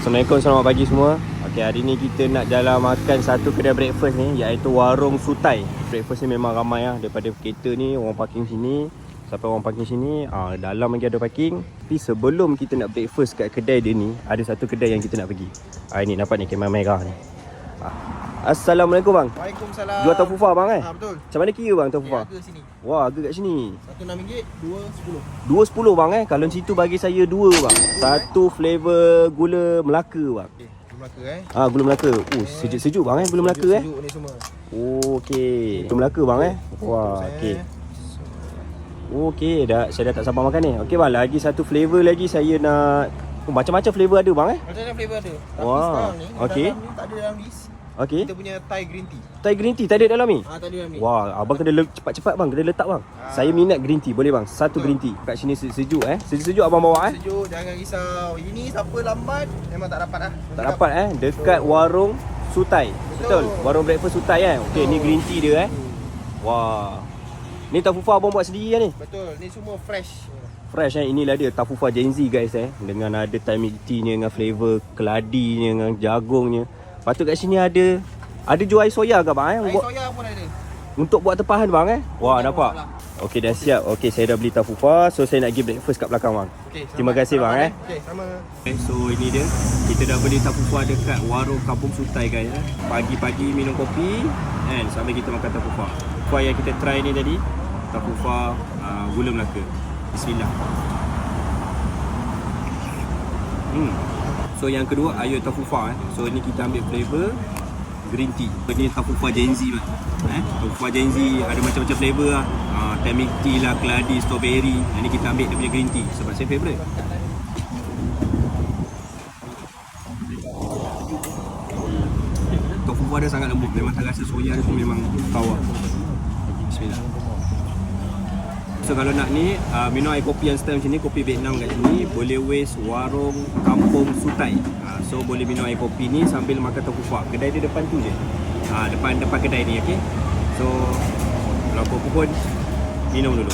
Assalamualaikum, selamat pagi semua. Okey, hari ni kita nak jalan makan satu kedai breakfast ni, iaitu Warung Sutai. Breakfast ni memang ramai lah. Daripada kereta ni, orang parking sini sampai orang parking sini, dalam lagi ada parking. Tapi sebelum kita nak breakfast kat kedai dia ni, ada satu kedai yang kita nak pergi. Ini nampak ni, kemah merah ni. Assalamualaikum bang. Waalaikumsalam. Jual tofu far bang Betul. Macam mana kira bang tofu far? Harga sini. Wah, harga kat sini RM1.6, RM2.10. RM2.10 bang Kalau situ bagi saya dua bang. Satu flavor gula Melaka bang. Okey, gula Melaka Gula Melaka. Sejuk-sejuk bang Gula Melaka Sejuk ni semua. Okey. Gula Melaka bang Wah, okey. Okey, saya dah tak sabar makan ni. Okey bang, lagi satu flavor lagi saya nak. Macam-macam flavor ada bang Macam-macam flavor ada. Tapi Wah, sekarang ni, okey. dalam ni tak ada dalam list. Okey. Kita punya Thai green tea. Thai green tea tak ada dalam ni? Tak ada dalam ni. Wah, abang kena cepat-cepat bang, kena letak bang. Saya minat green tea, boleh bang? Satu green tea. Kat sini sejuk Sejuk-sejuk abang bawa Sejuk, jangan risau. Ini siapa lambat memang tak dapat lah. Tak dapat dekat Warung Sutai. Betul. Warung breakfast Sutai Okey, ni green tea dia Wah. Ni tofu far abang buat sendiri ni? Betul, ni semua fresh. Fresh inilah dia tofu far Gen Z guys dengan ada Thai milk tea nya dengan flavor keladinya dengan jagungnya. Patut kat sini ada jual air soya ke bang Air soya pun ada. Untuk buat tepahan bang Wah, nampak. Okey, dah siap. Okey, saya dah beli tofu far, so saya nak pergi breakfast kat belakang bang. Okay, Terima kasih bang Okey, sama. So ini dia, kita dah beli tofu far dekat Warung Kampung Sutai guys Pagi-pagi minum kopi sambil kita makan tofu far. Far yang kita try ni tadi, tofu far gula Melaka. Bismillah. So yang kedua air tofu far So ni kita ambil flavor green tea. Ini tofu far Gen Z tofu far Gen Z ada macam-macam flavor lah. Thai milk tea lah, keladi, strawberry. Ini kita ambil dia punya green tea sebab saya favourite. Tofu far dia sangat lembut, memang tak rasa soya dia tu memang kawah. Bismillah. So kalau nak ni minum air kopi yang style macam ni, kopi Vietnam kat sini, boleh waste Warung Kampung Sutai. So boleh minum air kopi ni sambil makan tofu far. Kedai dia depan tu je. Depan kedai ni, okey. So kalau apa-apa pun minum dulu.